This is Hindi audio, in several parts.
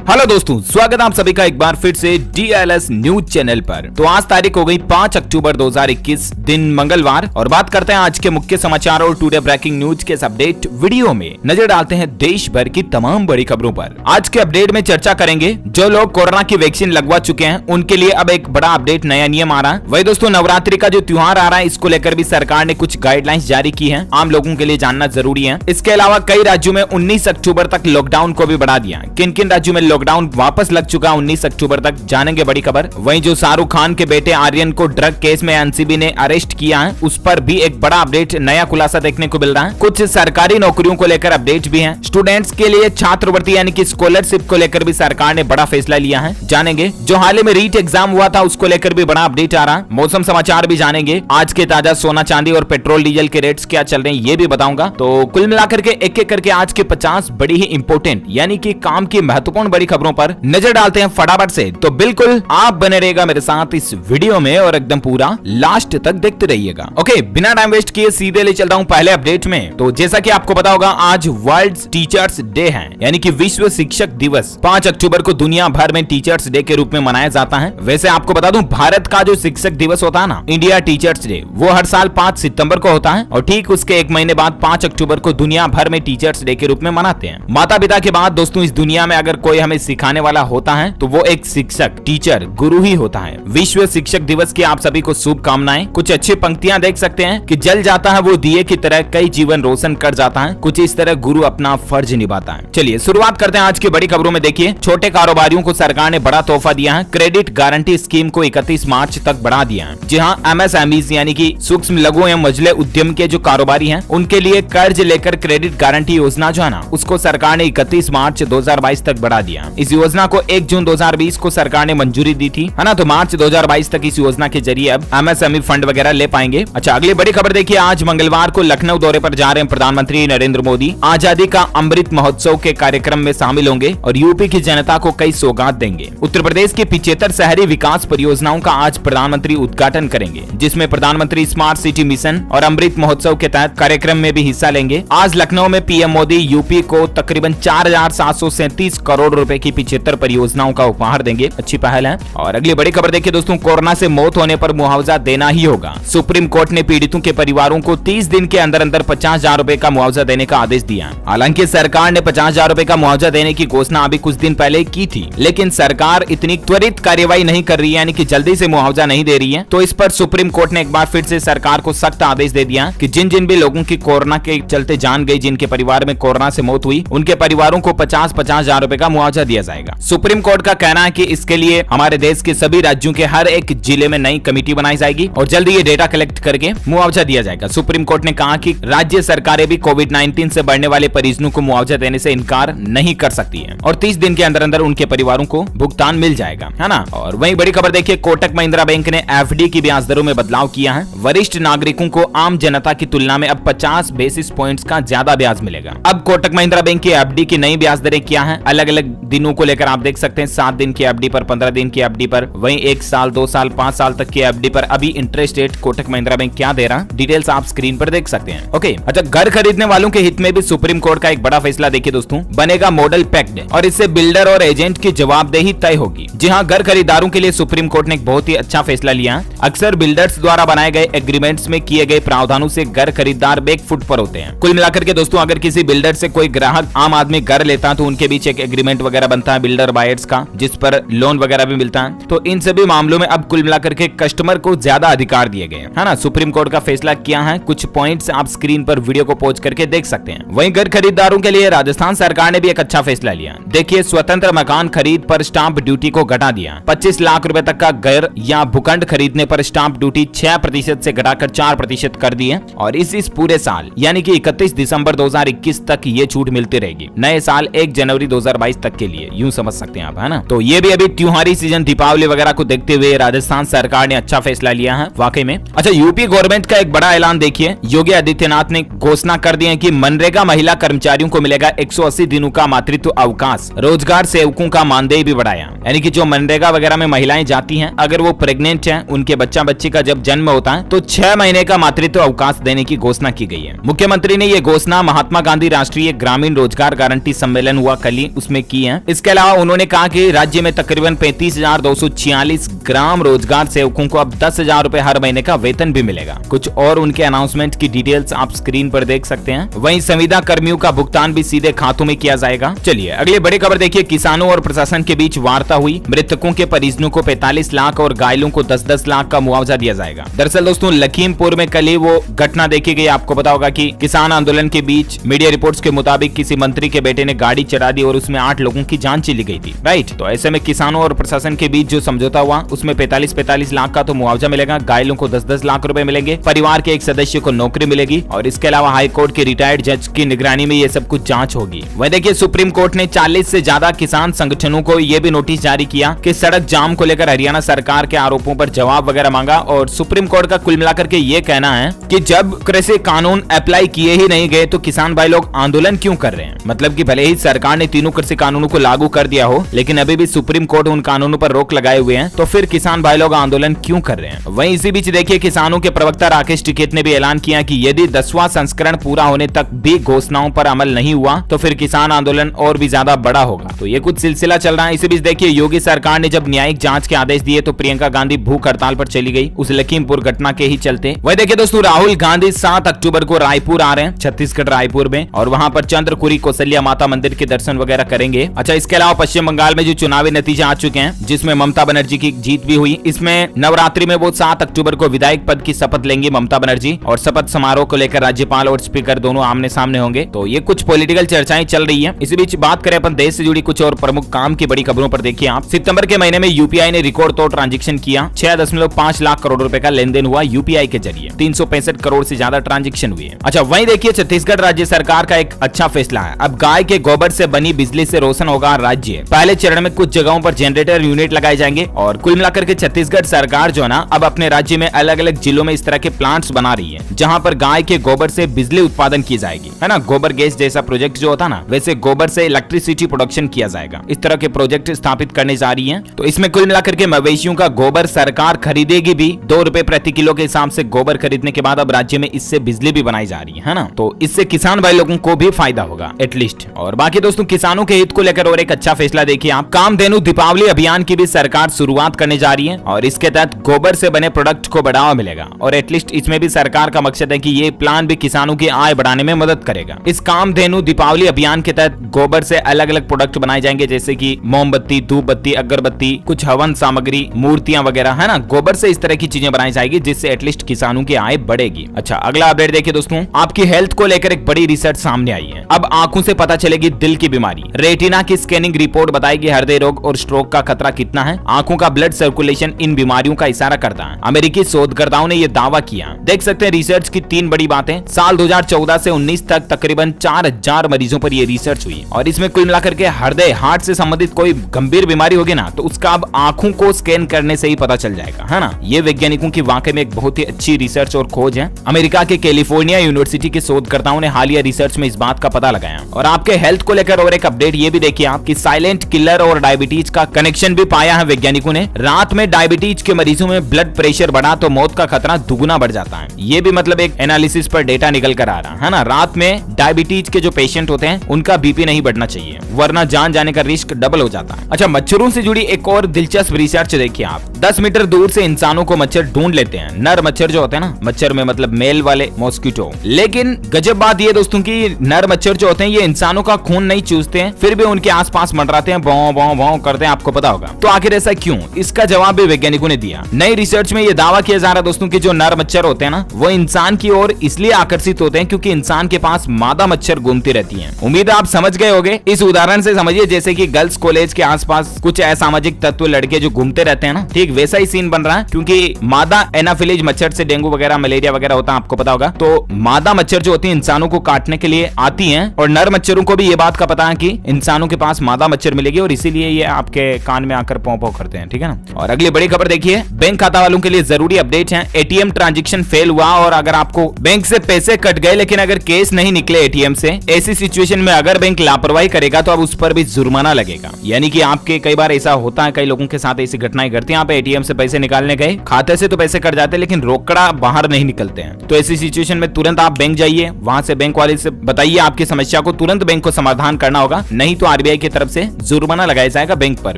हेलो दोस्तों, स्वागत है आप सभी का एक बार फिर से DLS न्यूज चैनल पर। तो आज तारीख हो गई 5 अक्टूबर 2021, दिन मंगलवार, और बात करते हैं आज के मुख्य समाचार और टुडे ब्रेकिंग न्यूज के इस अपडेट वीडियो में नजर डालते हैं देश भर की तमाम बड़ी खबरों पर। आज के अपडेट में चर्चा करेंगे जो लोग कोरोना की वैक्सीन लगवा चुके हैं उनके लिए अब एक बड़ा अपडेट, नया नियम आ रहा है। वही दोस्तों, नवरात्रि का जो त्योहार आ रहा है इसको लेकर भी सरकार ने कुछ गाइडलाइंस जारी की है, आम लोगों के लिए जानना जरूरी है। इसके अलावा कई राज्यों में 19 अक्टूबर तक लॉकडाउन को भी बढ़ा दिया। किन किन राज्यों में लॉकडाउन वापस लग चुका 19 अक्टूबर तक, जानेंगे बड़ी खबर। वहीं जो शाहरुख खान के बेटे आर्यन को ड्रग केस में एनसीबी ने अरेस्ट किया है, उस पर भी एक बड़ा अपडेट, नया खुलासा देखने को मिल रहा है। कुछ सरकारी नौकरियों को लेकर अपडेट भी हैं। स्टूडेंट्स के लिए छात्रवृत्ति यानी कि स्कॉलरशिप को लेकर भी सरकार ने बड़ा फैसला लिया है, जानेंगे। जो हाल ही में रीट एग्जाम हुआ था उसको लेकर भी बड़ा अपडेट आ रहा है। मौसम समाचार भी जानेंगे। आज के ताजा सोना चांदी और पेट्रोल डीजल के रेट्स क्या चल रहे हैं ये भी बताऊंगा। तो कुल मिलाकर के एक एक करके आज के 50 बड़ी ही इंपोर्टेंट यानी कि काम की महत्वपूर्ण बड़ी खबरों पर नजर डालते हैं फटाफट से। तो बिल्कुल आप बने रहेगा मेरे साथ इस वीडियो में और एकदम पूरा लास्ट तक देखते रहिएगा। ओके, बिना टाइम वेस्ट किए सीधे ले चलता हूं पहले अपडेट में। तो जैसा कि आपको पता होगा आज वर्ल्ड टीचर्स डे है, यानी कि विश्व शिक्षक दिवस 5 अक्टूबर को दुनिया भर में टीचर्स डे के रूप में मनाया जाता है। वैसे आपको बता दूं, भारत का जो शिक्षक दिवस होता है ना, इंडिया टीचर्स डे, वो हर साल 5 सितंबर को होता है और ठीक उसके एक महीने बाद 5 अक्टूबर को दुनिया भर में टीचर्स डे के रूप में मनाते हैं। माता पिता के बाद दोस्तों इस दुनिया में अगर कोई हमें सिखाने वाला होता है तो वो एक शिक्षक, टीचर, गुरु ही होता है। विश्व शिक्षक दिवस की आप सभी को शुभकामनाएं। कुछ अच्छी पंक्तियां देख सकते हैं कि जल जाता है वो दिए की तरह, कई जीवन रोशन कर जाता है, कुछ इस तरह गुरु अपना फर्ज निभाता है। चलिए शुरुआत करते हैं आज की बड़ी खबरों में। देखिए, छोटे कारोबारियों को सरकार ने बड़ा तोहफा दिया है। क्रेडिट गारंटी स्कीम को 31 मार्च तक बढ़ा दिया है। जी हाँ, MSMEs यानी कि सूक्ष्म लघु एवं मझले उद्यम के जो कारोबारी हैं उनके लिए कर्ज लेकर क्रेडिट गारंटी योजना जो है ना, उसको सरकार ने 31 मार्च 2022 तक बढ़ा दिया। इस योजना को 1 जून 2020 को सरकार ने मंजूरी दी थी, है ना। तो मार्च 2022 तक इस योजना के जरिए अब MSME फंड वगैरह ले पाएंगे। अच्छा, अगली बड़ी खबर देखिए, आज मंगलवार को लखनऊ दौरे पर जा रहे हैं प्रधानमंत्री नरेंद्र मोदी। आजादी का अमृत महोत्सव के कार्यक्रम में शामिल होंगे और यूपी की जनता को कई सौगात देंगे। उत्तर प्रदेश की 75 शहरी विकास परियोजनाओं का आज प्रधानमंत्री उद्घाटन करेंगे, जिसमें प्रधानमंत्री स्मार्ट सिटी मिशन और अमृत महोत्सव के तहत कार्यक्रम में भी हिस्सा लेंगे। आज लखनऊ में पीएम मोदी यूपी को तकरीबन 4737 करोड़ रुपए की 75 परियोजनाओं का उपहार देंगे। अच्छी पहल है। और अगली बड़ी खबर देखिए दोस्तों, कोरोना से मौत होने पर मुआवजा देना ही होगा। सुप्रीम कोर्ट ने पीड़ितों के परिवारों को 30 दिन के अंदर अंदर 50,000 रुपए का मुआवजा देने का आदेश दिया। हालांकि सरकार ने 50,000 रुपए का मुआवजा देने की घोषणा अभी कुछ दिन पहले की थी, लेकिन सरकार इतनी त्वरित कार्यवाही नहीं कर रही है, यानी कि जल्दी से मुआवजा नहीं दे रही है। तो इस पर सुप्रीम कोर्ट ने एक बार फिर से सरकार को सख्त आदेश दे दिया कि जिन जिन भी लोगों की कोरोना के चलते जान गई, जिनके परिवार में कोरोना से मौत हुई, उनके परिवारों को 50,000 रुपए का मुआवजा दिया जाएगा। सुप्रीम कोर्ट का कहना है कि इसके लिए हमारे देश के सभी राज्यों के हर एक जिले में नई कमेटी बनाई जाएगी और जल्दी ये डेटा कलेक्ट करके मुआवजा दिया जाएगा। सुप्रीम कोर्ट ने कहा कि राज्य सरकारें भी कोविड-19 से बढ़ने वाले परिजनों को मुआवजा देने से इनकार नहीं कर सकती है और 30 दिन के अंदर अंदर उनके परिवारों को भुगतान मिल जाएगा, है ना। और वहीं बड़ी खबर देखिए, कोटक महिंद्रा बैंक ने FD की ब्याज दरों में बदलाव किया है। वरिष्ठ नागरिकों को आम जनता की तुलना में अब 50 बेसिस पॉइंट्स का ज्यादा ब्याज मिलेगा। अब कोटक महिंद्रा बैंक की FD की नई ब्याज दरें क्या है, अलग अलग दिनों को लेकर आप देख सकते हैं। 7 दिन की FD पर, 15 दिन की FD पर, वहीं 1 साल, 2 साल, 5 साल तक की FD पर अभी interest rate Kotak Mahindra bank क्या दे रहा, डिटेल्स आप स्क्रीन पर देख सकते हैं। ओके, अच्छा, घर खरीदने वालों के हित में भी सुप्रीम कोर्ट का एक बड़ा फैसला देखिए दोस्तों, बनेगा मॉडल पैक्ट और इससे बिल्डर और एजेंट की जवाबदेही तय होगी। जी हाँ, घर खरीदारों के लिए सुप्रीम कोर्ट ने एक बहुत ही अच्छा फैसला लिया। अक्सर बिल्डर्स द्वारा बनाए गए एग्रीमेंट्स में किए गए प्रावधानों से घर खरीदार बैकफुट पर होते हैं। कुल मिलाकर के दोस्तों, अगर किसी बिल्डर से कोई ग्राहक आम आदमी घर लेता है तो उनके बीच एक एग्रीमेंट वगैरह बनता है बिल्डर बायर्स का, जिस पर लोन वगैरह भी मिलता है। तो इन सभी मामलों में अब कुल मिलाकर के कस्टमर को ज्यादा अधिकार दिए गए, है ना। सुप्रीम कोर्ट का फैसला क्या है, कुछ पॉइंट्स आप स्क्रीन पर वीडियो को पॉज करके देख सकते हैं। वहीं घर खरीदारों के लिए राजस्थान सरकार ने भी एक अच्छा फैसला लिया। देखिए, स्वतंत्र मकान खरीद पर स्टाम्प ड्यूटी को घटा दिया। 25 लाख रुपए तक का घर या भूखंड खरीदने पर स्टाम्प ड्यूटी 6% से घटाकर 4% कर दी है और इस पूरे साल यानी कि 31 दिसंबर 2021 तक ये छूट मिलती रहेगी। नए साल 1 जनवरी 2022 तक के लिए, यूं समझ सकते हैं आप, है ना। तो ये भी अभी त्योहारी सीजन दीपावली वगैरह को देखते हुए राजस्थान सरकार ने अच्छा फैसला लिया है वाकई में। अच्छा, यूपी गवर्नमेंट का एक बड़ा ऐलान देखिए, योगी आदित्यनाथ ने घोषणा कर दी है कि मनरेगा महिला कर्मचारियों को मिलेगा 180 दिनों का मातृत्व अवकाश। रोजगार सेवकों का मानदेय भी बढ़ाया, यानी कि जो मनरेगा वगैरह में महिलाएं जाती हैं, अगर वो प्रेग्नेंट हैं, उनके बच्चा बच्ची का जब जन्म होता है तो 6 महीने का मातृत्व अवकाश देने की घोषणा की गई है। मुख्यमंत्री ने ये घोषणा महात्मा गांधी राष्ट्रीय ग्रामीण रोजगार गारंटी सम्मेलन हुआ कल ही, उसमें की है। हैं। इसके अलावा उन्होंने कहा कि राज्य में तकरीबन 35,246 ग्राम रोजगार सेवकों को अब 10,000 रुपए हर महीने का वेतन भी मिलेगा। कुछ और उनके अनाउंसमेंट की डिटेल्स आप स्क्रीन पर देख सकते हैं। वहीं संविदा कर्मियों का भुगतान भी सीधे खातों में किया जाएगा। चलिए अगली बड़ी खबर देखिए, किसानों और प्रशासन के बीच वार्ता हुई। मृतकों के परिजनों को 45 लाख और घायलों को 10-10 लाख का मुआवजा दिया जाएगा। दरअसल दोस्तों लखीमपुर में कल ही वो घटना देखी गई। आपको पता होगा कि किसान आंदोलन के बीच मीडिया रिपोर्ट्स के मुताबिक किसी मंत्री के बेटे ने गाड़ी चढ़ा दी और उसमें 8 लोगों की जान चली गई थी। राइट, तो ऐसे में किसानों और प्रशासन के बीच जो समझौता हुआ उसमें 45-45 लाख का तो मुआवजा मिलेगा, घायलों को 10-10 लाख रुपए मिलेंगे, परिवार के एक सदस्य को नौकरी मिलेगी और इसके अलावा हाई कोर्ट के रिटायर्ड जज की निगरानी में ये सब कुछ जांच होगी। वह देखिए सुप्रीम कोर्ट ने 40 से ज्यादा किसान संगठनों को यह भी नोटिस जारी किया कि सड़क जाम को लेकर हरियाणा सरकार के आरोपों पर जवाब वगैरह मांगा। और सुप्रीम कोर्ट का कुल मिलाकर के ये कहना है कि जब कृषि कानून अप्लाई किए ही नहीं गए तो किसान भाई लोग आंदोलन क्यों कर रहे हैं। मतलब कि भले ही सरकार ने तीनों कृषि कानूनों को लागू कर दिया हो लेकिन अभी भी सुप्रीम कोर्ट उन कानूनों पर रोक लगाए हुए हैं, तो फिर किसान भाई लोग आंदोलन क्यों कर रहे हैं। वहीं इसी बीच देखिए किसानों के प्रवक्ता राकेश टिकैत ने भी ऐलान किया कि यदि 10वां संस्करण पूरा होने तक भी घोषणाओं पर अमल नहीं हुआ तो फिर किसान आंदोलन और भी ज्यादा बड़ा होगा। तो ये कुछ सिलसिला चल रहा है। इसी बीच देखिए योगी सरकार ने जब न्यायिक जांच के आदेश दिए तो प्रियंका गांधी भूख हड़ताल पर चली गई उस लखीमपुर घटना के ही चलते। वही देखिए दोस्तों राहुल गांधी 7 अक्टूबर को रायपुर आ रहे हैं, छत्तीसगढ़ रायपुर में, और वहां पर चंद्रकुरी कौशल्या माता मंदिर के दर्शन वगैरह करेंगे। अच्छा, इसके अलावा पश्चिम बंगाल में जो चुनावी नतीजे आ चुके हैं जिसमें ममता बनर्जी की जीत भी हुई, इसमें नवरात्रि में वो 7 अक्टूबर को विधायक पद की शपथ लेंगी ममता बनर्जी और शपथ समारोह को लेकर राज्यपाल और स्पीकर दोनों आमने सामने होंगे। तो ये कुछ पॉलिटिकल चर्चाएं चल रही है। इसी बीच बात करें अपन देश से जुड़ी कुछ और प्रमुख काम की बड़ी खबरों पर देखिए आप। सितंबर के महीने में यूपीआई ने रिकॉर्ड तोड़ ट्रांजैक्शन किया। 6.5 लाख करोड़ रुपए का लेन देन हुआ यूपीआई के जरिए। 365 करोड़ से ज्यादा ट्रांजैक्शन हुए। अच्छा, वहीं देखिए छत्तीसगढ़ राज्य सरकार का एक अच्छा फैसला है। अब गाय के गोबर से बनी बिजली से रोशन होगा राज्य। पहले चरण में कुछ जगहों पर जनरेटर यूनिट लगाए जाएंगे और कुल मिलाकर के छत्तीसगढ़ सरकार जो है ना अब अपने राज्य में अलग अलग जिलों में इस तरह के प्लांट्स बना रही है जहां पर गाय के गोबर से बिजली उत्पादन की जाएगी, है ना। गोबर गैस जैसा प्रोजेक्ट जो होता ना वैसे गोबर से इलेक्ट्रिसिटी प्रोडक्शन किया जाएगा। इस तरह के प्रोजेक्ट स्थापित करने जा रही है। तो इसमें कुल मिलाकर के मवेशियों का गोबर सरकार खरीदेगी भी। 2 रुपए प्रति किलो के हिसाब से गोबर खरीदने के बाद अब राज्य में इससे बिजली भी बनाई जा रही है ना। तो इससे किसान भाई लोगों को भी फायदा होगा एटलीस्ट। और बाकी दोस्तों किसानों के हित को लेकर और एक अच्छा फैसला देखिए आप। कामधेनु दीपावली अभियान की भी सरकार शुरुआत करने जा रही है और इसके तहत गोबर से बने प्रोडक्ट को बढ़ावा मिलेगा और एटलीस्ट इसमें भी सरकार का मकसद है कि ये प्लान भी किसानों की आय बढ़ाने में मदद करेगा। इस कामधेनु दीपावली अभियान के तहत गोबर से अलग अलग प्रोडक्ट बनाए जाएंगे जैसे कि मोमबत्ती, धूप बत्ती, अगरबत्ती, कुछ हवन सामग्री, मूर्तियां वगैरह, है ना। गोबर से इस तरह की चीजें बनाई जाएगी जिससे एटलीस्ट किसानों की आय बढ़ेगी। अच्छा, अगला अपडेट देखिए दोस्तों, आपकी हेल्थ को लेकर एक बड़ी रिसर्च सामने आई है। अब आंखों से पता चलेगी दिल की बीमारी। रेटिना की स्कैनिंग रिपोर्ट बताएगी हृदय रोग और स्ट्रोक का खतरा कितना है। आंखों का ब्लड सर्कुलेशन इन बीमारियों का इशारा करता है। अमेरिकी शोधकर्ताओं ने यह दावा किया। देख सकते हैं रिसर्च की 3 बड़ी बातें। साल 2014 से 19 तक तकरीबन 4000 मरीजों पर यह रिसर्च हुई और इसमें कुल मिलाकर के हृदय, हार्ट से संबंधित कोई गंभीर बीमारी होगी ना तो उसका अब आंखों को स्कैन करने से ही पता चल जाएगा, है ना। ये वैज्ञानिकों की वाकई में एक बहुत ही अच्छी रिसर्च और खोज है। अमेरिका के कैलिफोर्निया यूनिवर्सिटी के शोधकर्ताओं ने हालिया रिसर्च में इस बात का पता लगाया। और आपके हेल्थ को लेकर और एक अपडेट ये भी देखिए आप कि साइलेंट किलर और डायबिटीज का कनेक्शन भी पाया है वैज्ञानिकों ने। रात में डायबिटीज के मरीजों में ब्लड प्रेशर बढ़ा तो मौत का खतरा दुगुना बढ़ जाता है। ये भी मतलब एक एनालिसिस पर डेटा निकल कर आ रहा है ना। रात में डायबिटीज के जो पेशेंट होते हैं उनका बीपी नहीं बढ़ना चाहिए वरना जान जाने का रिस्क डबल हो जाता है। अच्छा, मच्छरों से जुड़ी एक और दिलचस्प रिसर्च देखिए आप। 10 मीटर दूर से इंसानों को मच्छर ढूंढ लेते हैं। नर मच्छर जो होते हैं ना, मच्छर में मतलब मेल वाले मॉस्किटो। लेकिन गजब बात ये दोस्तों की नर मच्छर जो होते हैं ये इंसानों का खून नहीं चूसते हैं, फिर भी उनके आसपास मंडराते हैं, भौं भौं भौं करते हैं। आपको पता होगा। तो आखिर ऐसा क्यों? इसका जवाब भी वैज्ञानिकों ने दिया। नई रिसर्च में ये दावा किया जा रहा है दोस्तों की जो नर मच्छर होते हैं ना वो इंसान की ओर इसलिए आकर्षित होते हैं क्योंकि इंसान के पास मादा मच्छर घूमती रहती हैं। उम्मीद है आप समझ गए होंगे। इस उदाहरण से समझिए जैसे कि गर्ल्स कॉलेज के आसपास कुछ असामाजिक तत्व लड़के जो घूमते रहते हैं ना, ठीक वैसा ही सीन बन रहा है क्योंकि मादा एनाफिलीज मच्छर से डेंगू वगैरह, मलेरिया वगैरह होता है, आपको पता होगा। तो मादा मच्छर जो होती है इंसानों को काटने के लिए आती हैं और नर मच्छरों को भी ये बात का पता है कि इंसानों के पास मादा मच्छर मिलेगी और इसीलिए ये आपके कान में आकर पौ पौ करते हैं, ठीक है ना। और अगली बड़ी खबर देखिए, बैंक खाता वालों के लिए जरूरी अपडेट है। एटीएम ट्रांजैक्शन फेल हुआ और अगर आपको बैंक से पैसे कट गए लेकिन अगर केस नहीं निकले एटीएम से, ऐसी सिचुएशन में अगर बैंक लापरवाही करेगा तो अब उस पर भी जुर्माना लगेगा। यानी कि आपके कई बार ऐसा होता है, कई लोगों के साथ ऐसी घटनाएं घटती हैं। आप एटीएम से पैसे निकालने गए, खाते से तो पैसे कट जाते हैं लेकिन रोकड़ा बाहर नहीं निकलते हैं। तो ऐसी सिचुएशन में तुरंत आप बैंक जाइए, वहां से बैंक वाले से बताइए आपकी समस्या को, तुरंत बैंक को समाधान करना होगा। नहीं तो आरबीआई की तरफ से जुर्माना लगाया जाएगा बैंक पर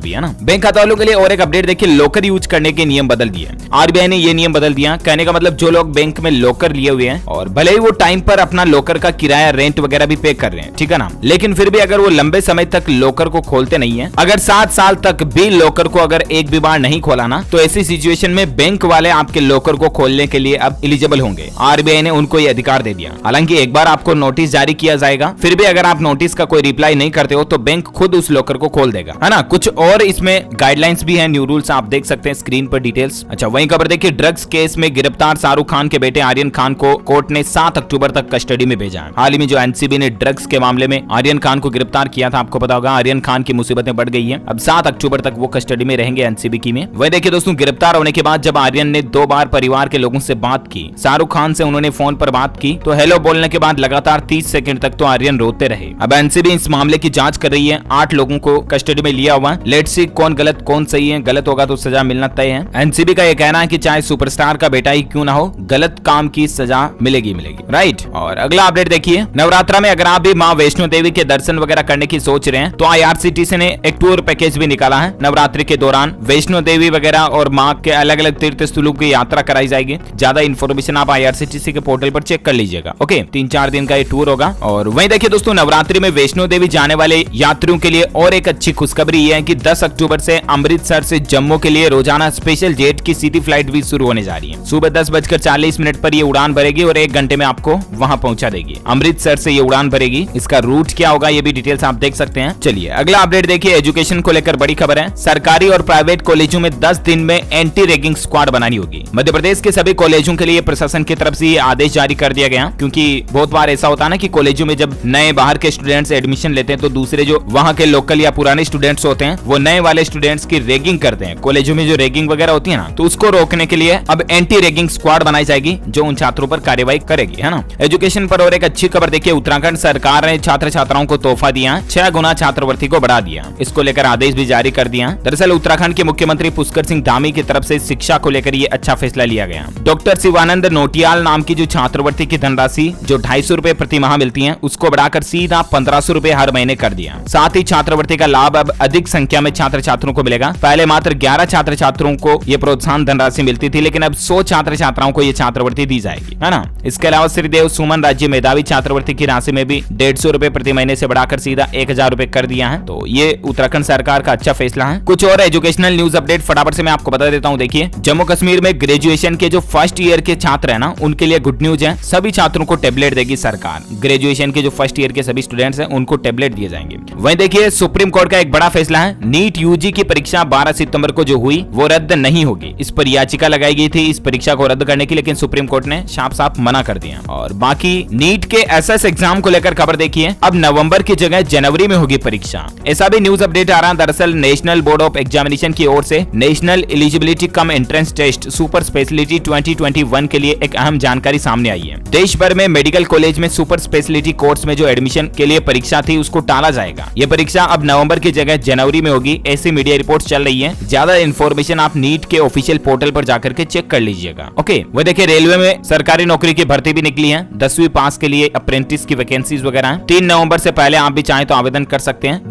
भी, है ना। बैंक खाता वालों के लिए और एक अपडेट देखिए, लॉकर यूज करने के नियम बदल दिए। आरबीआई ने ये नियम बदल दिया। कहने का मतलब जो लोग बैंक में लॉकर लिए हुए हैं और भले ही वो टाइम पर अपना लॉकर का किराया, रेंट वगैरह भी पे कर रहे हैं, ठीक है ना, लेकिन फिर भी अगर वो लंबे समय तक लॉकर को खोलते नहीं है, अगर 7 साल तक भी लॉकर को अगर एक भी बार नहीं खोला ना, तो ऐसी सिचुएशन में बैंक वाले आपके लॉकर को खोलने के लिए अब एलिजिबल होंगे। आरबीआई ने उनको ये अधिकार दे दिया। हालांकि एक बार आपको नोटिस जारी किया जाएगा, फिर भी अगर आप नोटिस का कोई रिप्लाई नहीं करते हो तो बैंक खुद उस लॉकर को खोल देगा, है ना। कुछ और इसमें गाइडलाइंस भी हैं, न्यू रूल्स आप देख सकते हैं स्क्रीन पर डिटेल्स। अच्छा, वहीं खबर देखिए, ड्रग्स केस में गिरफ्तार शाहरुख खान के बेटे आर्यन खान को कोर्ट ने 7 अक्टूबर तक कस्टडी में भेजा है। हाल ही में जो एनसीबी ने ड्रग्स के मामले में आर्यन खान को गिरफ्तार किया था, आपको पता होगा आर्यन खान की मुसीबतें बढ़ गई है। अब 7 अक्टूबर तक वो कस्टडी में रहेंगे एनसीबी की में। वही देखिए दोस्तों, गिरफ्तार होने के बाद जब आर्यन ने 2 बार परिवार के लोगों से बात की, शाहरुख खान से उन्होंने फोन पर बात की तो हेलो बोलने के बाद लगातार 30 सेकंड तक तो आर्यन रोते रहे। अब एनसीबी इस मामले की जांच कर रही है। 8 लोगों को कस्टडी में लिया हुआ। लेट्स सी कौन गलत कौन सही है। गलत होगा तो सजा मिलना तय है। एनसीबी का यह कहना है कि चाहे सुपरस्टार का बेटा ही क्यों ना हो, गलत काम की सजा मिलेगी राइट। और अगला अपडेट देखिए, नवरात्रा में अगर आप भी माँ वैष्णो देवी के दर्शन वगैरह करने की सोच रहे हैं तो आईआरसीटीसी ने एक टूर पैकेज भी निकाला है। नवरात्रि के दौरान वैष्णो देवी वगैरह और माँ के अलग अलग तीर्थ स्थलों की यात्रा कराई जाएगी। ज्यादा इन्फॉर्मेशन आप आईआरसीटीसी के पोर्टल पर चेक कर लीजिएगा। ओके, 3-4 दिन का ये टूर होगा। और वहीं देखिए दोस्तों, नवरात्रि में वैष्णो देवी जाने वाले यात्रियों के लिए और एक अच्छी खुशखबरी ये है कि 10 अक्टूबर से अमृतसर से जम्मू के लिए रोजाना स्पेशल जेट की सिटी फ्लाइट भी शुरू होने जा रही है। सुबह 10:40 पर ये उड़ान भरेगी और 1 घंटे में आपको वहां पहुंचा देगी। अमृतसर से ये उड़ान भरेगी। इसका रूट क्या होगा ये भी डिटेल्स आप देख सकते हैं। चलिए अगला अपडेट देखिए, एजुकेशन को लेकर बड़ी खबर है। सरकारी और प्राइवेट कॉलेजों में 10 दिन में एंटी रैगिंग स्क्वाड बनानी होगी। मध्य प्रदेश के सभी कॉलेजों के लिए प्रशासन की तरफ से ये आदेश जारी कर दिया गया, क्योंकि बहुत बार ऐसा होता है ना कि कॉलेजों में जब नए बाहर के स्टूडेंट्स एडमिशन लेते हैं तो दूसरे जो वहाँ के लोकल या पुराने स्टूडेंट्स होते हैं वो नए वाले स्टूडेंट्स की रैगिंग करते हैं। कॉलेजों में जो रैगिंग वगैरह होती है ना, तो उसको रोकने के लिए अब एंटी रैगिंग स्क्वाड बनाई जाएगी जो उन छात्रों पर कार्रवाई करेगी, है ना। एजुकेशन पर और एक अच्छी खबर देखिए, उत्तराखंड सरकार ने छात्र छात्राओं को तोहफा दिया, 6 गुना छात्रवृत्ति को बढ़ा दिया। इसको लेकर आदेश भी जारी कर दिया। दरअसल उत्तराखंड के मुख्यमंत्री पुष्कर सिंह धामी की तरफ से शिक्षा को लेकर ये अच्छा फैसला लिया गया। डॉक्टर शिवानंद नोटियाल नाम की जो छात्रवृत्ति की धनराशि जो 250 रुपए प्रति माह मिलती है, उसको बढ़ाकर सीधा 1500 रुपए हर महीने कर दिया। साथ ही छात्रवृत्ति का लाभ अब अधिक संख्या में छात्र छात्रों को मिलेगा। पहले मात्र 11 छात्र छात्रों को ये प्रोत्साहन धनराशि मिलती थी, लेकिन अब 100 छात्र छात्राओं को ये छात्रवृत्ति दी जाएगी, है ना। इसके अलावा श्रीदेव सुमन राज्य मेधावी छात्रवृत्ति की राशि में भी 150 रुपए प्रति महीने से बढ़ाकर सीधा 1000 रुपए कर दिया है। तो ये उत्तराखंड सरकार का अच्छा फैसला है। कुछ और एजुकेशनल न्यूज अपडेट फटाफट से मैं आपको बता देता हूँ। देखिए, जम्मू कश्मीर में ग्रेजुएशन के जो फर्स्ट ईयर के छात्र है ना, उनके लिए गुड न्यूज है। सभी छात्रों को टेबलेट देगी सरकार। ग्रेजुएशन के जो फर्स्ट ईयर के सभी स्टूडेंट्स हैं उनको टेबलेट दिए जाएंगे। वहीं देखिए, सुप्रीम कोर्ट का एक बड़ा फैसला है। नीट यूजी की परीक्षा 12 सितंबर को जो हुई वो रद्द नहीं होगी। इस पर याचिका लगाई गई थी इस परीक्षा को रद्द करने की, लेकिन सुप्रीम कोर्ट ने साफ साफ मना कर दिया। और बाकी नीट के एसएस एग्जाम को लेकर खबर देखिए, अब नवंबर की जगह जनवरी में होगी परीक्षा। ऐसा भी न्यूज अपडेट आ रहा है। दरअसल नेशनल बोर्ड ऑफ एग्जामिनेशन की ओर से national eligibility cum entrance test super speciality 2021 के लिए एक अहम जानकारी सामने आई है। देश भर में मेडिकल कॉलेज में सुपर स्पेशलिटी कोर्स में जो एडमिशन के लिए परीक्षा थी उसको टाला जाएगा। ये परीक्षा अब नवंबर की जगह जनवरी में होगी, ऐसी मीडिया रिपोर्ट चल रही है। ज्यादा इन्फॉर्मेशन आप नीट के ऑफिशियल पोर्टल पर जाकर के चेक कर लीजिएगा। ओके, वो देखिए, रेलवे में सरकारी नौकरी की भर्ती भी निकली है। 10वीं पास के लिए अप्रेंटिस की वैकेंसीज वगैरह है। 3 नवंबर से पहले आप भी चाहें तो आवेदन कर सकते हैं।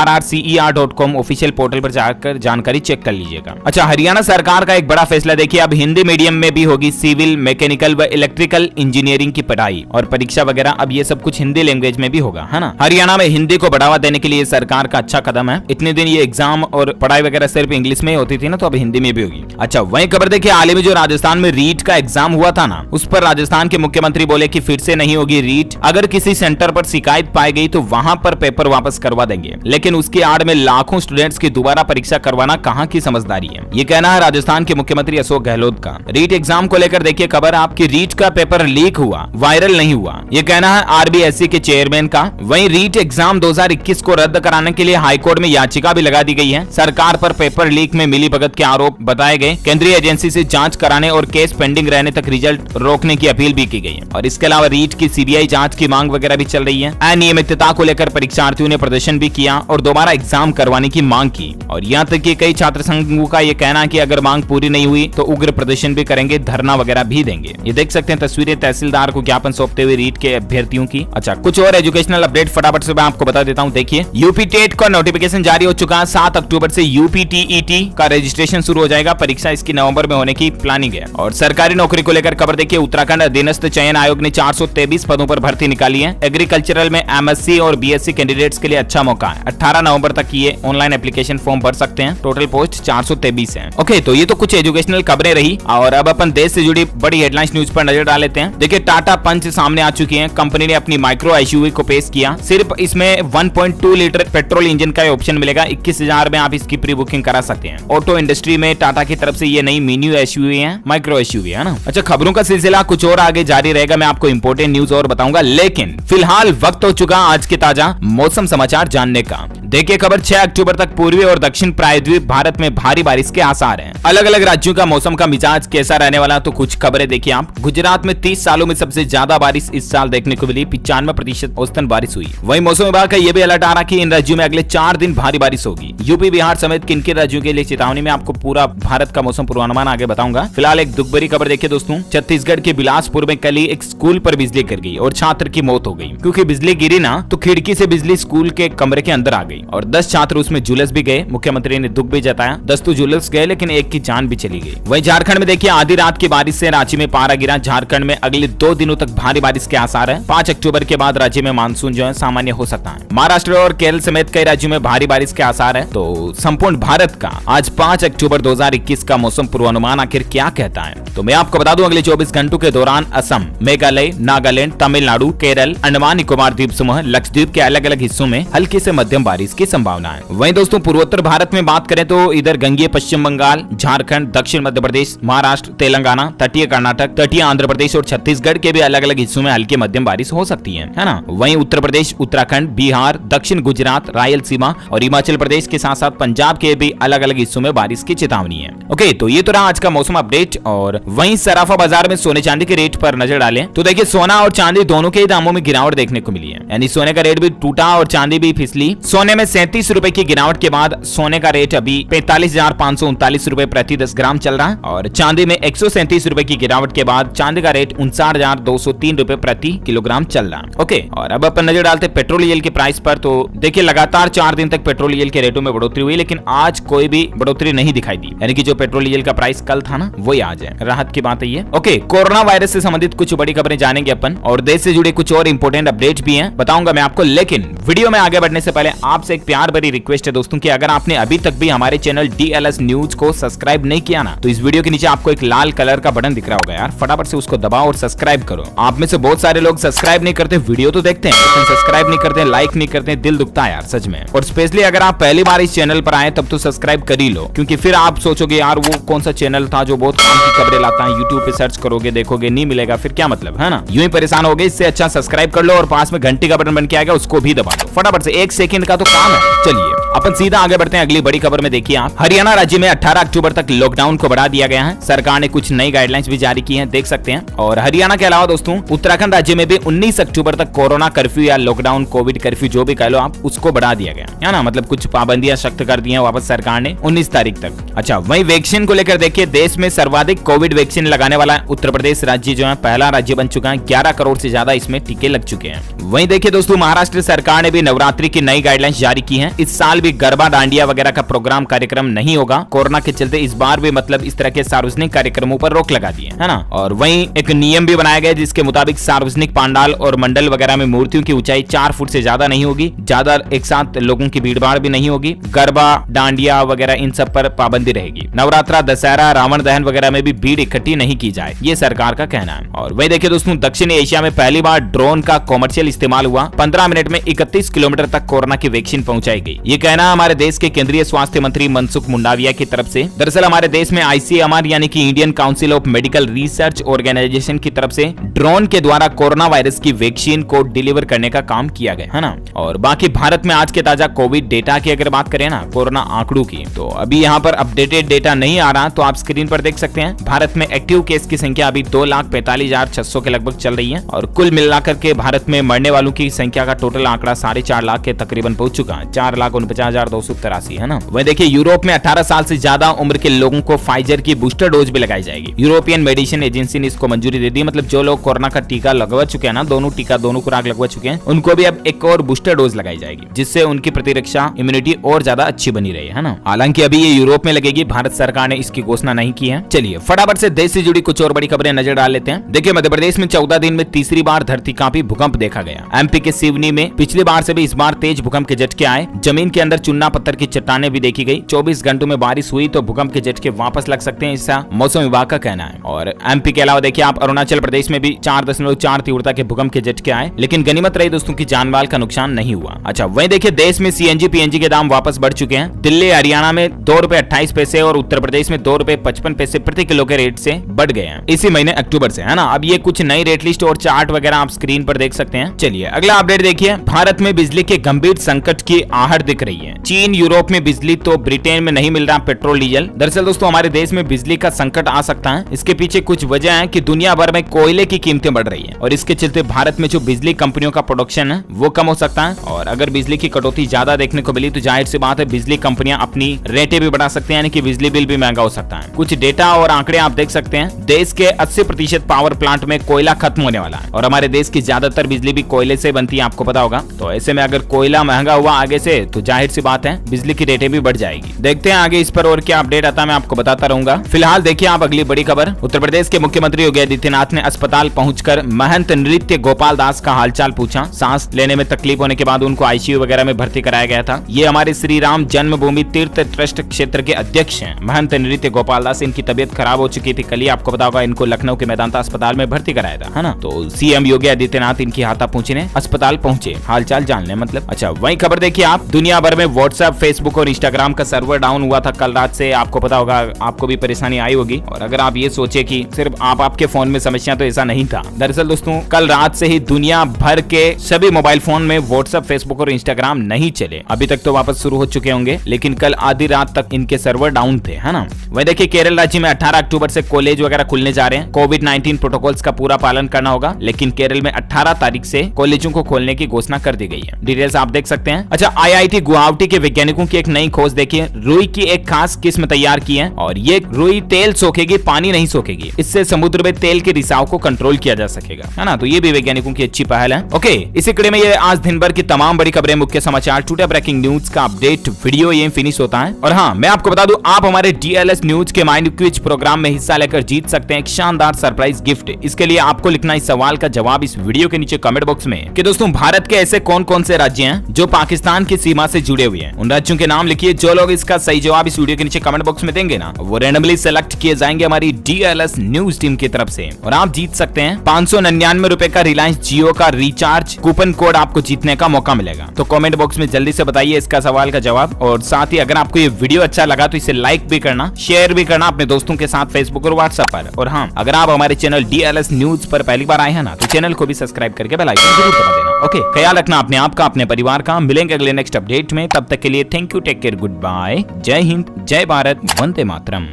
www.rrcer.com ऑफिशियल पोर्टल पर जाकर जानकारी चेक कर लीजिएगा। अच्छा, हरियाणा सरकार का एक बड़ा फैसला देखिए, अब हिंदी मीडियम में भी होगी सिविल, मैकेनिकल व इलेक्ट्रिकल इंजीनियरिंग की पढ़ाई और परीक्षा वगैरह। अब ये सब कुछ हिंदी लैंग्वेज में भी होगा, है ना। हरियाणा में हिंदी को बढ़ावा देने के लिए सरकार का अच्छा कदम है। इतने दिन ये एग्जाम और पढ़ाई वगैरह सिर्फ इंग्लिश में होती थी ना, तो अब हिंदी में भी होगी। अच्छा, वहीं खबर देखिए, हाल ही में जो राजस्थान में रीट का एग्जाम हुआ था ना, उस पर राजस्थान के मुख्यमंत्री बोले कि फिर से नहीं होगी रीट। अगर किसी सेंटर पर शिकायत पाई गई तो वहां पर पेपर वापस करवा देंगे, लेकिन उसकी आड़ में लाखों स्टूडेंट्स की दोबारा परीक्षा करवाना कहां की समझदारी है। ये कहना है राजस्थान के मुख्यमंत्री अशोक गहलोत का। रीट एग्जाम को लेकर देखिए खबर, आपकी रीट का पेपर लीक हुआ, वायरल नहीं हुआ, ये कहना है आरबीएससी के चेयरमैन का। वहीं रीट एग्जाम 2021 को रद्द कराने के लिए हाईकोर्ट में याचिका भी लगा दी गई है। सरकार पर पेपर लीक में मिलीभगत के आरोप बताए गए। केंद्रीय एजेंसी से जांच कराने और केस पेंडिंग रहने तक रिजल्ट रोकने की अपील भी की गई है। और इसके अलावा रीट की सीबीआई जांच की मांग वगैरह भी चल रही है। अनियमितता को लेकर परीक्षार्थियों ने प्रदर्शन भी किया और दोबारा एग्जाम करवाने की मांग की। और यहाँ तक कि कई छात्र संघों का ये कहना है कि अगर मांग पूरी नहीं हुई तो उग्र प्रदर्शन भी करेंगे, धरना वगैरह भी देंगे। ये देख सकते हैं तस्वीरें तहसीलदार को ज्ञापन सौंपते हुए रीट के अभ्यर्थियों की। अच्छा, कुछ और एजुकेशनल अपडेट फटाफट से मैं आपको बता देता हूँ। देखिए यूपी टेट का नोटिफिकेशन जारी हो चुका है। 7 अक्टूबर से यूपी टीईटी का रजिस्ट्रेशन शुरू हो जाएगा। परीक्षा इसकी नवंबर में होने की प्लानिंग है। और सरकारी नौकरी को लेकर खबर देखिए, उत्तराखंड अधीनस्थ चयन आयोग ने 423 पदों पर भर्ती निकाली है। एग्रीकल्चरल में एमएससी और बीएससी कैंडिडेट्स के लिए अच्छा मौका है। 18 नवंबर तक ये ऑनलाइन एप्लीकेशन फॉर्म भर सकते हैं। टोटल पोस्ट 423 है। ओके, तो ये तो कुछ एजुकेशनल खबरें रही और अब अपन देश से जुड़ी बड़ी हेडलाइंस न्यूज पर नजर डाल लेते हैं। देखिए टाटा पंच सामने आ चुकी है। कंपनी ने अपनी माइक्रो एसयूवी को पेश किया। सिर्फ इसमें 1.2 लीटर पेट्रोल इंजन का ऑप्शन मिलेगा। 21,000 में आप इसकी प्री बुकिंग करा सकते हैं। ऑटो इंडस्ट्री में टाटा की तरफ से ये नई मिनी एसयूवी है, माइक्रो एसयूवी है ना। अच्छा, खबरों का सिलसिला कुछ और आगे जारी रहेगा। मैं आपको इंपोर्टेंट न्यूज और बताऊंगा, लेकिन फिलहाल वक्त हो चुका आज के ताजा मौसम समाचार जानने का। देखिए खबर 6 अक्टूबर तक पूर्वी और दक्षिण प्रायद्वीप भारत में भारी बारिश के आसार हैं। अलग अलग राज्यों का मौसम का मिजाज कैसा रहने वाला, तो कुछ खबरें देखिए आप। गुजरात में 30 सालों में सबसे ज्यादा बारिश इस साल देखने को मिली। 95% औसतन बारिश हुई। वहीं मौसम विभाग का यह भी अलर्ट आ रहा कि इन राज्यों में अगले 4 दिन भारी बारिश होगी। यूपी बिहार समेत किन किन राज्यों के लिए चेतावनी में आपको पूरा भारत का मौसम पूर्वानुमान आगे बताऊंगा। फिलहाल एक दुख भरी खबर देखिए दोस्तों, छत्तीसगढ़ के बिलासपुर में कल ही एक स्कूल पर बिजली गिर गई और छात्र की मौत हो गई। क्योंकि बिजली गिरी ना तो खिड़की से बिजली स्कूल के कमरे के अंदर आ गई और 10 छात्र उसमें झुलस भी गए। मुख्यमंत्री ने दुख भी जताया। 10 तो झुलस गए लेकिन एक की जान भी चली गई। वहीं झारखंड में देखिए आधी रात की बारिश से रांची में पारा गिरा। झारखंड में अगले 2 दिनों तक भारी बारिश के आसार है। 5 अक्टूबर के बाद राज्य में मानसून जो है सामान्य हो सकता है। महाराष्ट्र और केरल समेत कई राज्यों में भारी बारिश के आसार है। तो संपूर्ण भारत का आज 5 अक्टूबर 2021 का मौसम पूर्वानुमान आखिर क्या कहता है, तो मैं आपको बता दूं अगले 24 घंटों के दौरान असम, मेघालय, नागालैंड, तमिलनाडु, केरल, अंडमान निकोबार द्वीप समूह, लक्षद्वीप के अलग अलग हिस्सों में हल्की से मध्यम बारिश की संभावना है। वहीं दोस्तों पूर्वोत्तर भारत में बात करें तो इधर गंगीय पश्चिम बंगाल, झारखंड, दक्षिण मध्य प्रदेश, महाराष्ट्र, तेलंगाना, तटीय कर्नाटक, तटीय आंध्र प्रदेश और छत्तीसगढ़ के भी अलग अलग हिस्सों में हल्की मध्यम बारिश हो सकती है ना। वहीं उत्तर प्रदेश, उत्तराखंड, बिहार, दक्षिण गुजरात, रायलसीमा और हिमाचल प्रदेश के साथ साथ पंजाब के भी अलग अलग हिस्सों में बारिश की चेतावनी है। ओके, तो ये तो रहा आज का मौसम अपडेट। और वहीं सराफा बाजार में सोने चांदी के रेट पर नजर डालें तो देखिए सोना और चांदी दोनों के दामों में गिरावट देखने को मिली है। यानी सोने का रेट भी टूटा और चांदी भी फिसली। सोने में 37 रुपए की गिरावट के बाद सोने का रेट अभी 45,539 रुपए प्रति 10 ग्राम चल रहा है और चांदी में 137 रुपए की गिरावट के बाद चांदी का रेट 59,203 रुपए प्रति किलोग्राम चल रहा है। ओके, और अब अपन नजर डालते पेट्रोल डीजल के प्राइस पर। तो देखिए लगातार 4 दिन तक पेट्रोल डीजल के रेटों में बढ़ोतरी हुई, लेकिन आज कोई भी बढ़ोतरी नहीं दिखाई दी। यानी कि जो पेट्रोल डीजल का प्राइस कल था ना वही आज है। राहत की बात है ये। ओके, कोरोना वायरस से संबंधित कुछ बड़ी खबरें जानेंगे अपन और देश से जुड़े कुछ और इंपोर्टेंट अपडेट्स भी हैं, बताऊंगा मैं आपको। लेकिन वीडियो में आगे बढ़ने से पहले आपसे एक प्यार भरी रिक्वेस्ट है दोस्तों कि अगर आपने अभी तक भी हमारे चैनल DLS न्यूज को सब्सक्राइब नहीं किया ना तो इस वीडियो के नीचे आपको एक लाल कलर का बटन दिख रहा होगा यार, फटाफट से उसको दबाओ और सब्सक्राइब करो। आप में से बहुत सारे लोग सब्सक्राइब नहीं करते, वीडियो तो देखते हैं लेकिन सब्सक्राइब नहीं करते, लाइक नहीं करते, दिल दुखता है यार सच में। और स्पेशली अगर आप पहली बार इस चैनल पर आए तब तो सब्सक्राइब कर ही लो, क्योंकि फिर आप सोचोगे यार वो कौन सा चैनल था जो बहुत काम की खबरें लाता है, यूट्यूब पे सर्च करोगे देखोगे नहीं मिलेगा, फिर क्या मतलब है ना, यूं ही परेशान हो गए। इससे अच्छा सब्सक्राइब कर लो और पास में घंटी का बटन बन के आएगा उसको भी दबा दो फटाफट से, 1 सेकंड का तो काम है। चलिए अपन सीधा आगे बढ़ते हैं अगली बड़ी खबर में। देखिए आप, हरियाणा राज्य में 18 अक्टूबर तक लॉकडाउन को बढ़ा दिया गया है। सरकार ने कुछ नई गाइडलाइंस भी जारी की हैं, देख सकते हैं। और हरियाणा के अलावा दोस्तों उत्तराखंड राज्य में भी 19 अक्टूबर तक कोरोना कर्फ्यू या लॉकडाउन, कोविड कर्फ्यू जो भी कह लो आप, उसको बढ़ा दिया गया है ना। मतलब कुछ पाबंदियां सख्त कर दी हैं वापस सरकार ने 19 तारीख तक। अच्छा, वहीं वैक्सीन को लेकर देखिए देश में सर्वाधिक कोविड वैक्सीन लगाने वाला उत्तर प्रदेश राज्य जो है पहला राज्य बन चुका है। 11 करोड़ से ज्यादा इसमें टीके लग चुके हैं। वहीं देखिए दोस्तों महाराष्ट्र सरकार ने भी नवरात्रि की नई गाइडलाइंस जारी की है। इस साल भी गरबा, डांडिया वगैरह का प्रोग्राम कार्यक्रम नहीं होगा। कोरोना के चलते इस बार भी मतलब इस तरह के सार्वजनिक कार्यक्रमों पर रोक लगा दी है ना। और वहीं एक नियम भी बनाया गया जिसके मुताबिक सार्वजनिक पंडाल और मंडल वगैरह में मूर्तियों की ऊंचाई 4 फुट से ज्यादा नहीं होगी। ज्यादा एक साथ लोगों की भीड़भाड़ भी नहीं होगी। गरबा, डांडिया वगैरह इन सब पर पाबंदी रहेगी। नवरात्रा, दशहरा, रावण दहन वगैरह में भी भीड़ इकट्ठी नहीं की जाए, ये सरकार का कहना है। और वही देखिए दोस्तों दक्षिण एशिया में पहली बार ड्रोन का कॉमर्शियल इस्तेमाल हुआ। 15 मिनट में 31 किलोमीटर तक कोरोना की वैक्सीन पहुंचाई गई। ये कहना हमारे देश के केंद्रीय स्वास्थ्य मंत्री मनसुख मुंडाविया की तरफ से। दरअसल हमारे देश में ICMR यानी कि Indian council of medical research organisation की तरफ से ड्रोन के द्वारा कोरोना वायरस की वैक्सीन को डिलीवर करने का काम किया गया है ना। और बाकी भारत में आज के ताजा कोविड डेटा की अगर बात करें ना, कोरोना आंकड़ों की, तो अभी यहाँ पर अपडेटेड डेटा नहीं आ रहा, तो आप स्क्रीन पर देख सकते हैं। भारत में एक्टिव केस की संख्या अभी 2,45,600 के लगभग चल रही है और कुल मिलाकर के भारत में मरने वालों की संख्या का टोटल आंकड़ा 4.5 लाख के तकरीबन पहुंच चुका है। 4,49,000 50,283 है ना। वही देखिए यूरोप में 18 साल से ज्यादा उम्र के लोगों को फाइजर की बूस्टर डोज भी लगाई जाएगी। यूरोपियन मेडिसिन एजेंसी ने इसको मंजूरी दे दी। मतलब जो लोग कोरोना का टीका लगवा चुके हैं ना, दोनों खुराक लगवा चुके हैं, उनको भी अब एक और बूस्टर डोज लगाई जाएगी, जिससे उनकी प्रतिरक्षा इम्यूनिटी और ज्यादा अच्छी बनी रही है ना। हालांकि अभी ये यूरोप में लगेगी, भारत सरकार ने इसकी घोषणा नहीं की है। चलिए फटाफट से देश से जुड़ी कुछ और बड़ी खबरें नजर डाल लेते हैं। देखिए मध्य प्रदेश में 14 दिन में तीसरी बार धरती कांपी भूकंप देखा गया। एमपी के सिवनी में पिछली बार से भी इस बार तेज भूकंप के झटके आए। जमीन के अंदर चुन्ना पत्थर की चट्टानें भी देखी गई। 24 घंटों में बारिश हुई तो भूकंप के झटके वापस लग सकते हैं, ऐसा मौसम विभाग का कहना है। और एमपी के अलावा देखिए आप अरुणाचल प्रदेश में भी 4.4 तीव्रता के भूकंप के झटके आए, लेकिन गनीमत रही दोस्तों की जान माल का नुकसान नहीं हुआ। अच्छा वहीं देखिए देश में सीएनजी पीएनजी के दाम वापस बढ़ चुके हैं। दिल्ली हरियाणा में ₹2.28 और उत्तर प्रदेश में ₹2.55 प्रति किलो के रेट से बढ़ गए हैं इसी महीने अक्टूबर से, है ना। अब ये कुछ नई रेट लिस्ट और चार्ट वगैरह आप स्क्रीन पर देख सकते हैं। चलिए अगला अपडेट देखिए। भारत में बिजली के गंभीर संकट की आहट दिख रही है। चीन यूरोप में बिजली तो ब्रिटेन में नहीं मिल रहा पेट्रोल डीजल। दरअसल दोस्तों हमारे देश में बिजली का संकट आ सकता है। इसके पीछे कुछ वजह है कि दुनिया भर में कोयले की कीमतें बढ़ रही है और इसके चलते भारत में जो बिजली कंपनियों का प्रोडक्शन है वो कम हो सकता है। और अगर बिजली की कटौती ज्यादा देखने को मिली तो जाहिर सी बात है बिजली कंपनियां अपनी रेटें भी बढ़ा सकती हैं, यानी कि बिजली बिल भी महंगा हो सकता है। कुछ डेटा और आंकड़े आप देख सकते हैं। देश के 80% पावर प्लांट में कोयला खत्म होने वाला है और हमारे देश की ज्यादातर बिजली भी कोयले से बनती है, आपको पता होगा। तो ऐसे में अगर कोयला महंगा हुआ आगे से तो जाहिर सी बात है बिजली की रेटें भी बढ़ जाएगी। देखते हैं आगे इस पर और क्या अपडेट आता है, मैं आपको बताता रहूंगा। फिलहाल देखिए आप अगली बड़ी खबर। उत्तर प्रदेश के मुख्यमंत्री योगी आदित्यनाथ ने अस्पताल पहुंचकर महंत नृत्य गोपाल दास का हालचाल पूछा। सांस लेने में तकलीफ होने के बाद उनको आईसीयू वगैरह में भर्ती कराया गया था। ये हमारे श्री राम जन्मभूमि तीर्थ ट्रस्ट क्षेत्र के अध्यक्ष हैं महंत नृत्य गोपाल दास। इनकी तबीयत खराब हो चुकी थी, कल ही आपको पता होगा। इनको लखनऊ के मेदांता अस्पताल में भर्ती कराया था, है ना। तो सीएम योगी आदित्यनाथ इनकी हाथा पहुंचने अस्पताल पहुंचे हालचाल जानने, मतलब। अच्छा वही खबर देखिए आप। दुनिया भर में व्हाट्सएप, फेसबुक और इंस्टाग्राम का सर्वर डाउन हुआ था कल रात से, आपको पता होगा। आपको भी परेशानी आई होगी। और अगर आप ये सोचे कि सिर्फ आपके फोन में समस्या, तो ऐसा नहीं था। दरअसल दोस्तों कल रात से ही दुनिया भर के सभी मोबाइल फोन में व्हाट्सएप, फेसबुक और इंस्टाग्राम नहीं चले। अभी तक तो वापस शुरू हो चुके होंगे, लेकिन कल आधी रात तक इनके सर्वर डाउन थे, है ना। वही देखिए केरल राज्य में 18 अक्टूबर से कॉलेज वगैरह खुलने जा रहे हैं। कोविड-19 प्रोटोकॉल्स का पूरा पालन करना होगा, लेकिन केरल में 18 तारीख से कॉलेजों को खोलने की घोषणा कर दी गई है। डिटेल्स आप देख सकते हैं। अच्छा आईआईटी गुवाहाटी के वैज्ञानिकों की एक नई खोज देखिए। रुई की एक खास किस्म तैयार की है और ये रुई तेल सोखेगी, पानी नहीं सोखेगी। इससे समुद्र में तेल के रिसाव को कंट्रोल किया जा सकेगा, है ना। तो ये भी वैज्ञानिकों की अच्छी पहल है। ओके इसी कड़ी में ये आज दिन भर की तमाम बड़ी खबरें, मुख्य समाचार, टुडे ब्रेकिंग न्यूज का अपडेट वीडियो ये फिनिश होता है। और हाँ मैं आपको बता दूं आप हमारे डीएलएस न्यूज के माइंड क्विज प्रोग्राम में हिस्सा लेकर जीत सकते हैं एक शानदार सरप्राइज गिफ्ट। इसके लिए आपको लिखना इस सवाल का जवाब इस वीडियो के नीचे कमेंट बॉक्स में कि दोस्तों भारत के ऐसे कौन कौन से राज्य हैं जो पाकिस्तान की सीमा से जुड़े हुए हैं। उन राज्यों के नाम लिखिए। जो लोग इसका सही जवाब इस वीडियो के नीचे कमेंट बॉक्स में देंगे ना, वो रैंडमली सेलेक्ट किए जाएंगे हमारी डीएलएस न्यूज टीम की तरफ से। और आप जीत सकते हैं 599 रुपए का रिलायंस जियो का रिचार्ज कूपन कोड, आपको जीतने का मौका मिलेगा। तो कमेंट बॉक्स में जल्दी से बताइए इसका सवाल का जवाब। और साथ ही अगर आपको ये वीडियो अच्छा लगा तो इसे लाइक भी करना, शेयर भी करना अपने दोस्तों के साथ फेसबुक और व्हाट्सएप पर। और हाँ अगर आप हमारे चैनल डीएलएस न्यूज पर पहली बार आए हैं ना, तो चैनल को भी सब्सक्राइब करके बेल आइकन जरूर दबा देना। ओके ख्याल रखना अपने आप का, अपने परिवार का। मिलेंगे अगले नेक्स्ट अपडेट में, तब तक के लिए thank you, take care, good bye, जय हिंद, जय भारत, वंदे मातरम।